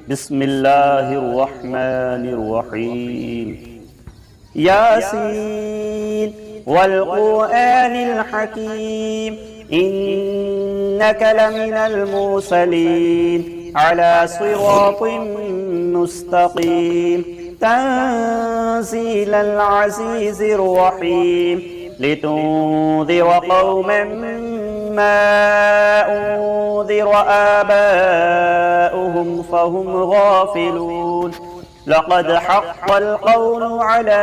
بسم الله الرحمن الرحيم. ياسين والقرآن الحكيم إنك لمن المرسلين على صراط مستقيم تنزيل العزيز الرحيم لتنذر قوما ما أنذر آباؤهم فهم غافلون لقد حق القول على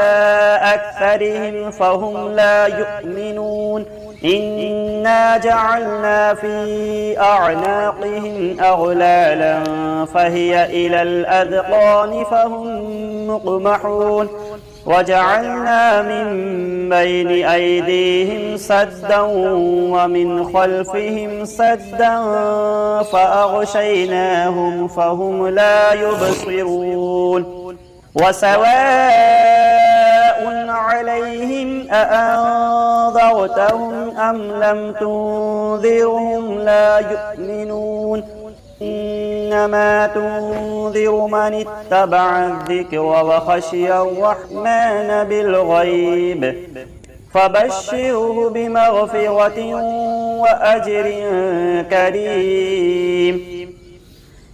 أكثرهم فهم لا يؤمنون إنا جعلنا في أعناقهم أغلالا فهي إلى الأذقان فهم مقمحون وجعلنا من بين أيديهم سدا ومن خلفهم سدا فأغشيناهم فهم لا يبصرون وسواء عليهم أأنذرتهم أم لم تنذرهم لا يؤمنون إنما تنذر من اتبع الذكر وخشي الرحمن بالغيب فبشره بمغفرة وأجر كريم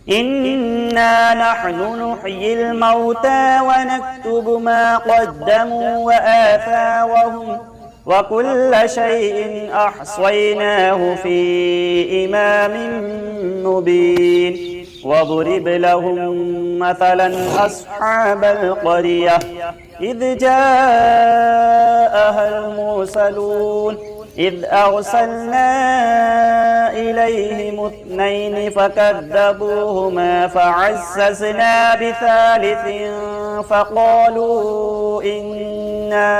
إنا نحن نحيي الموتى ونكتب ما قدموا وآثارهم وكل شيء أحصيناه في إمام مبين واضرب لهم مثلا أصحاب القرية إذ جاءها المرسلون إذ أرسلنا إليهم اثنين فكذبوهما فعززنا بثالث فقالوا إنا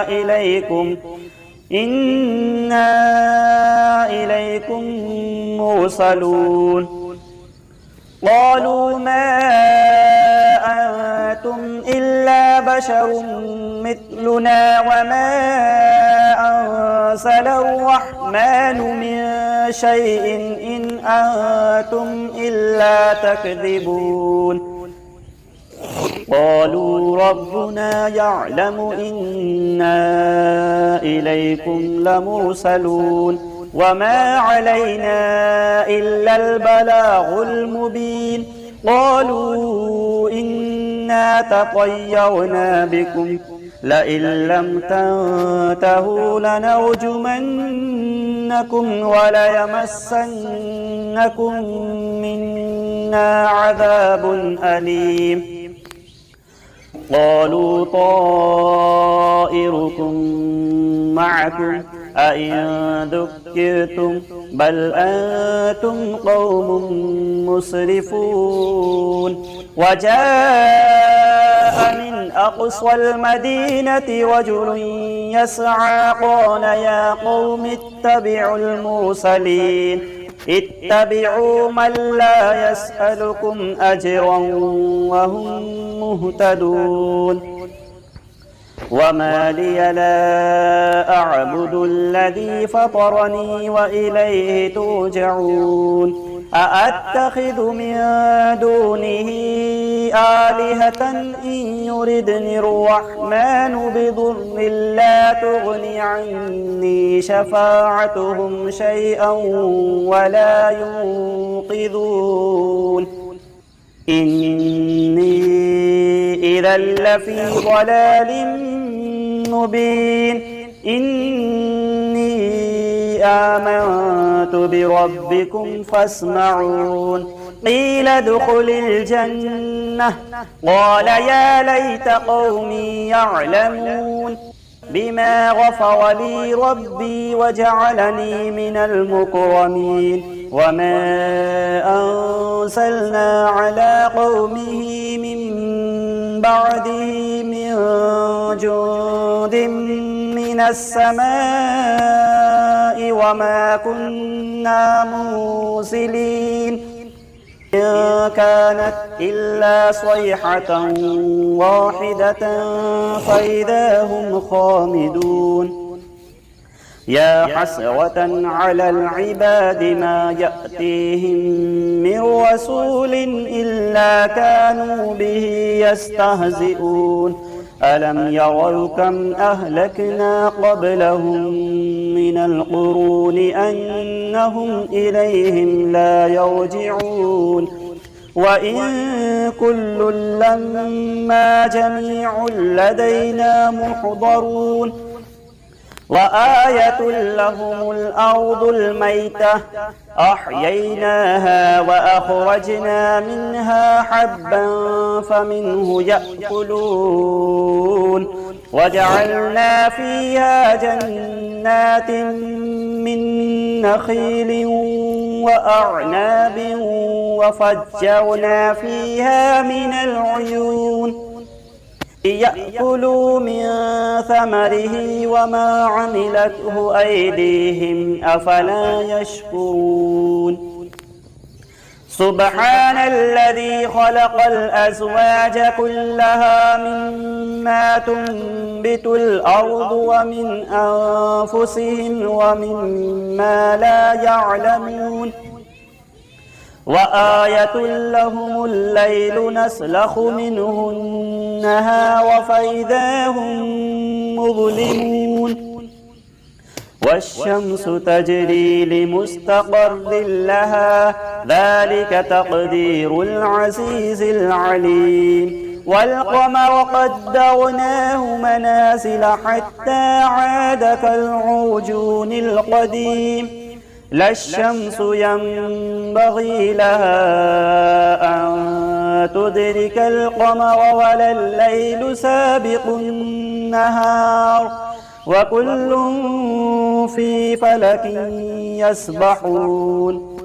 إليكم مرسلون قالوا ما أنتم إلا بشر مثلنا وما أنزل الرحمن من شيء إن أنتم إلا تكذبون قالوا ربنا يعلم إنا إليكم لمرسلون وما علينا إلا البلاغ المبين قالوا إنا تطيرنا بكم لئن لم تنتهوا لنرجمنكم وليمسنكم منا عذاب أليم قالوا طائركم معكم أئن ذكرتم بل أنتم قوم مسرفون وجاء من أقصى المدينة رجل يسعى قال يا قوم اتبعوا المرسلين اتبعوا من لا يسألكم أجرا وهم مهتدون وما لي لا أعبد الذي فطرني وإليه ترجعون أأتخذ من دونه آلهة إن يردني الرحمن بضر لا تغن عني شفاعتهم شيئا ولا ينقذون إني إذا لفي ضلال مبين إني آمنت بربكم فاسمعون قيل ادخل الجنة قال يا ليت قومي يعلمون بما غفر لي ربي وجعلني من المكرمين وما أنزلنا على قومه من بعده من جند من السماء وما كنا مرسلين إن كانت إلا صيحة واحدة فإذا هم خامدون يا حسرة على العباد ما يأتيهم من رسول إلا كانوا به يستهزئون ألم يروا كم أهلكنا قبلهم من القرون أنهم إليهم لا يرجعون وإن كل لما جميع لدينا محضرون وآية لهم الأرض الميتة أحييناها وأخرجنا منها حبا فمنه يأكلون وجعلنا فيها جنات من نخيل وأعناب وفجرنا فيها من العيون ليأكلوا من ثمره وما عملته أيديهم أفلا يشكرون سبحان الذي خلق الأزواج كلها مما تنبت الأرض ومن أنفسهم ومما لا يعلمون وآية لهم الليل نسلخ منه النهار فإذا هم مظلمون والشمس تجري لمستقر لها ذلك تقدير العزيز العليم والقمر قدرناه منازل حتى عاد كالعرجون القديم لا الشمس ينبغي لها أن تدرك القمر ولا الليل سابق النهار وكل في فلك يسبحون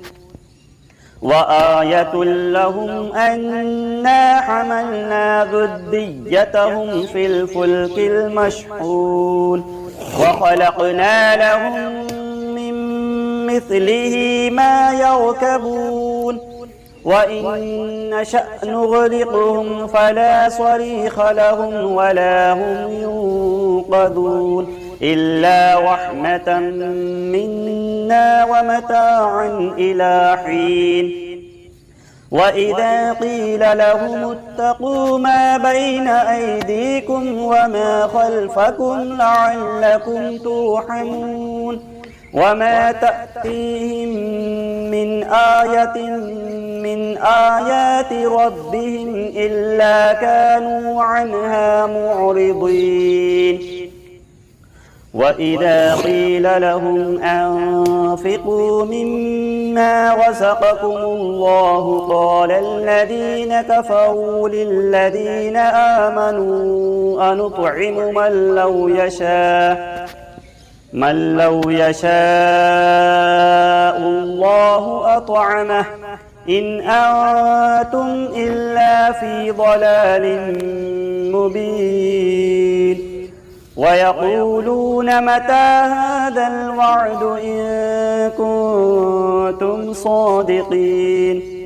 وآية لهم أنا حملنا ذريتهم في الفلك المشحون وخلقنا لهم مثله ما يركبون وإن نشأ نغرقهم فلا صريخ لهم ولا هم ينقذون إلا رحمة منا ومتاعا إلى حين وإذا قيل لهم اتقوا ما بين أيديكم وما خلفكم لعلكم ترحمون وما تأتيهم من آية من آيات ربهم إلا كانوا عنها معرضين وإذا قيل لهم أنفقوا مما رزقكم الله قال الذين كفروا للذين آمنوا أنطعم من لو يشاء الله أطعمه إن أنتم إلا في ضلال مبين ويقولون متى هذا الوعد إن كنتم صادقين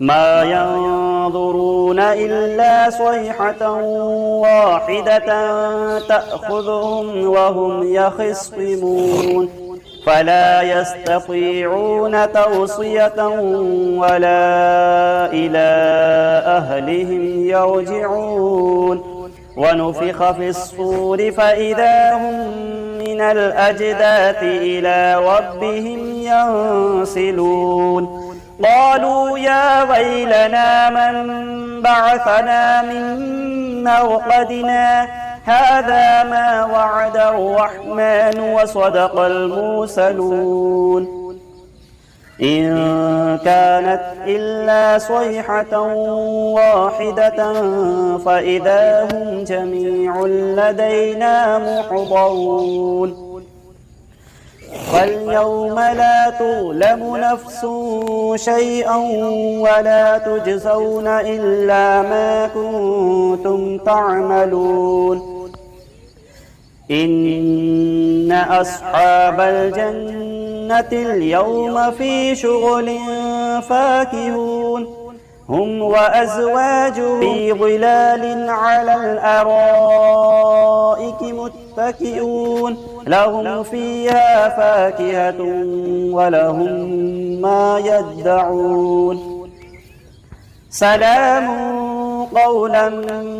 ما ينظرون إلا صيحة واحدة تأخذهم وهم يخصمون فلا يستطيعون توصية ولا إلى أهلهم يرجعون ونفخ في الصور فإذا هم من الأجداث إلى ربهم ينسلون قالوا يا ويلنا من بعثنا من مرقدنا هذا ما وعد الرحمن وصدق المرسلون إن كانت إلا صيحة واحدة فإذا هم جميع لدينا محضرون فاليوم لا تظلم نفس شيئا ولا تجزون إلا ما كنتم تعملون إن أصحاب الجنة اليوم في شغل فاكهون هم وأزواج في ظلال على الأرائك متكئون لهم فيها فاكهة ولهم ما يدعون سلام قولا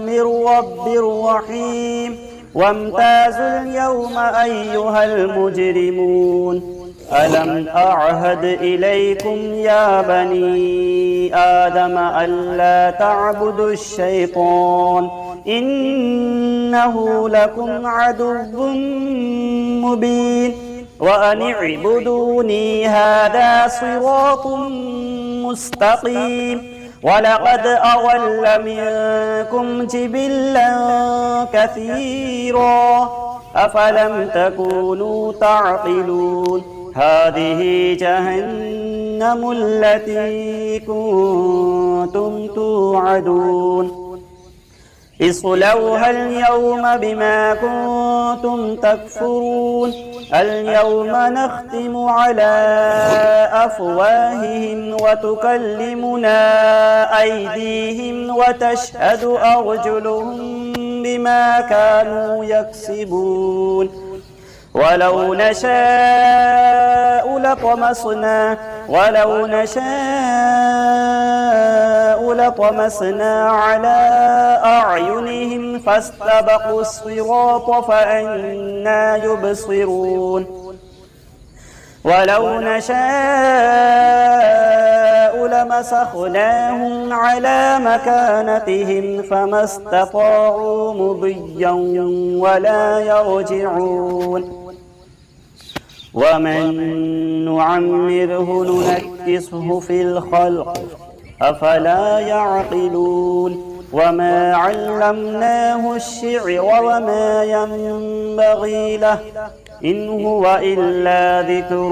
من رب رحيم وامتازوا اليوم أيها المجرمون ألم أعهد إليكم يا بني آدم ألا تعبدوا الشيطان إنه لكم عدو مبين وأن اعبدوني هذا صراط مستقيم ولقد أضل منكم جبلا كثيرا أفلم تكونوا تعقلون هذه جهنم التي كنتم توعدون اصلوها اليوم بما كنتم تكفرون اليوم نختم على أفواههم وتكلمنا أيديهم وتشهد أرجلهم بما كانوا يكسبون ولو نشاء لطمسنا على أعينهم فاستبقوا الصراط فأنى يبصرون ولو نشاء لمسخناهم على مكانتهم فما استطاعوا مضيا ولا يرجعون ومن نعمره ننكسه في الخلق أفلا يعقلون وما علمناه الشعر وما ينبغي له إن هو إلا ذكر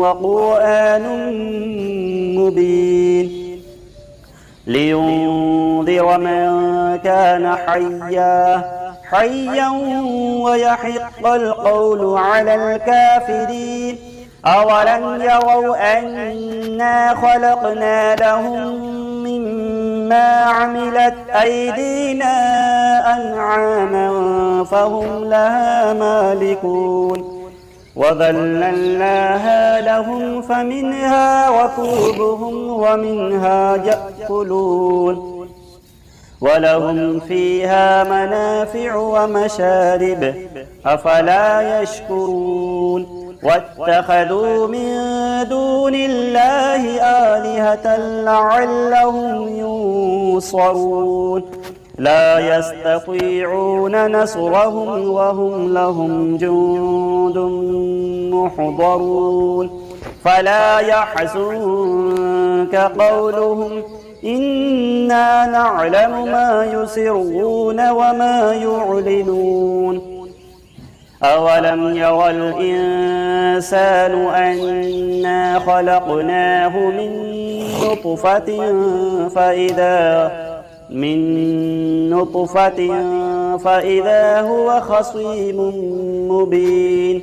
وقرآن مبين لينذر من كان حيا ويحق القول على الكافرين أولم يروا أنا خلقنا لهم مما عملت أيدينا أنعاما فهم لها مالكون وذللناها لهم فمنها ركوبهم ومنها يأكلون ولهم فيها منافع ومشارب أفلا يشكرون واتخذوا من دون الله آلهة لعلهم ينصرون لا يستطيعون نصرهم وهم لهم جند محضرون فلا يحزنك قولهم إنا نعلم ما يسرون وما يعلنون أولم يرى الإنسان أنا خلقناه من نطفة فإذا هو خصيم مبين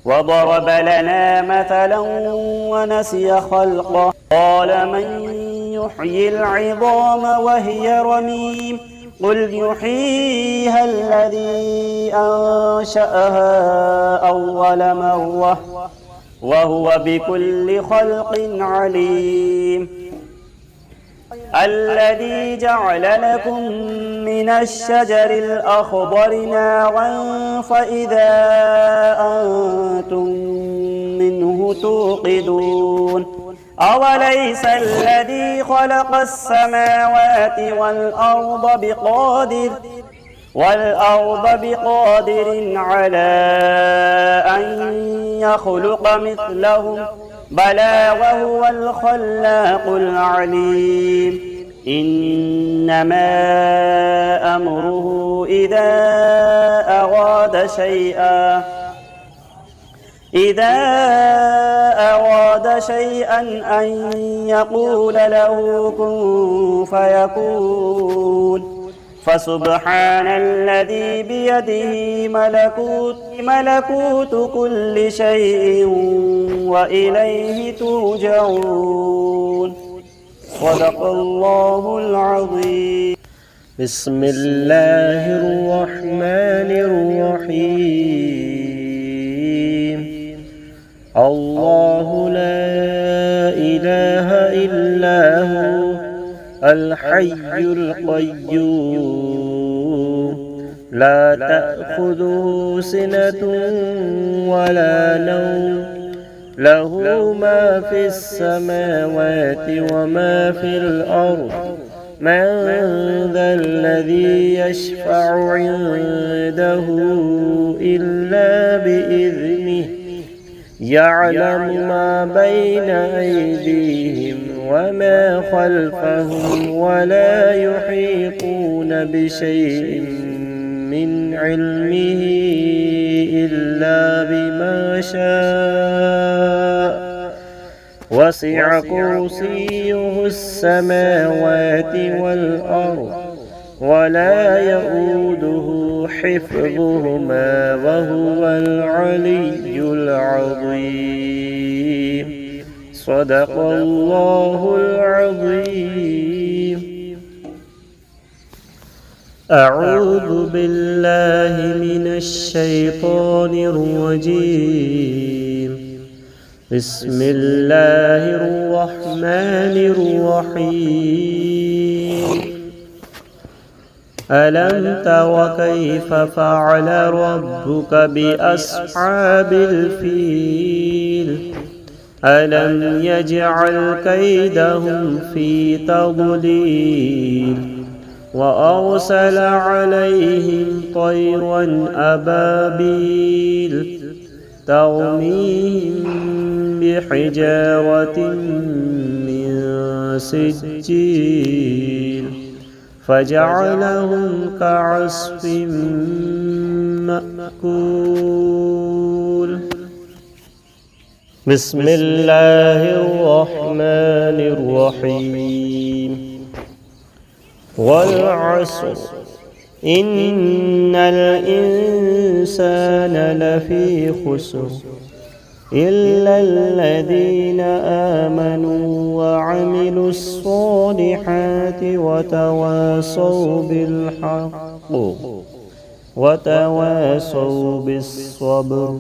وضرب لنا مثلا ونسي خلقه قال من يحيي العظام وهي رميم قل يحييها الذي أنشأها أول مرة وهو بكل خلق عليم الذي جعل لكم من الشجر الأخضر نارا فإذا أنتم منه توقدون أوليس الذي خلق السماوات والأرض بقادر على أن يخلق مثلهم بلى وهو الخلاق العليم إنما أمره إذا أراد شيئا أن يقول له كن فيكون فسبحان الذي بيده ملكوت كل شيء وإليه ترجعون صدق الله العظيم. بسم الله الرحمن الرحيم. الله لا إله إلا هو الحي القيوم لا تأخذه سنة ولا نوم له ما في السماوات وما في الأرض من ذا الذي يشفع عنده إلا بإذنه يعلم ما بين أيديهم وما خلفهم ولا يحيطون بشيء من علمه إلا بما شاء وسع كرسيه السماوات والأرض ولا يؤوده حفظهما وهو العلي العظيم. صدق الله العظيم. أعوذ بالله من الشيطان الرجيم. بسم الله الرحمن الرحيم. ألم تر كيف فعل ربك بأصحاب الفيل ألم يجعل كيدهم في تضليل وأرسل عليهم طيرا أبابيل ترميهم بحجارة من سجيل فجعلهم كعصف مأكول. بسم الله الرحمن الرحيم. والعصر إن الإنسان لفي خسر إلا الذين آمنوا وعملوا الصالحات وتواصوا بالحق وتواصوا بالصبر.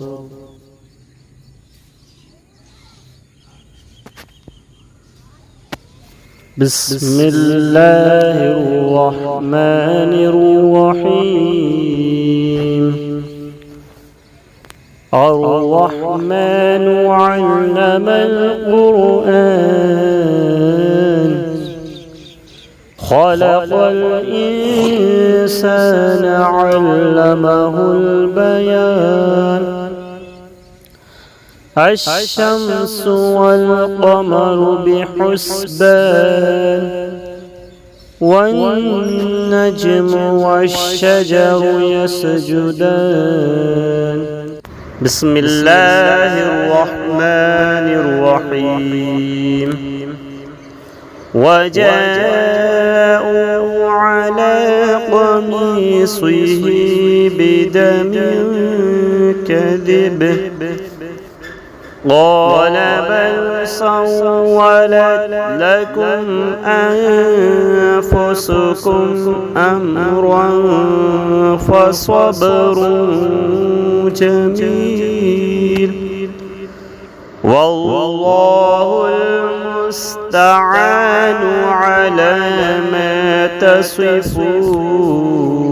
بسم الله الرحمن الرحيم. الرحمن علم القرآن خلق الإنسان علمه البيان. الشمس والقمر بحسبان والنجم والشجر يسجدان. بسم الله الرحمن الرحيم. وجاءوا على قميصه بدم كذب قال بل سولت لكم أنفسكم أمرا فصبر جميل والله المستعان على ما تصفون.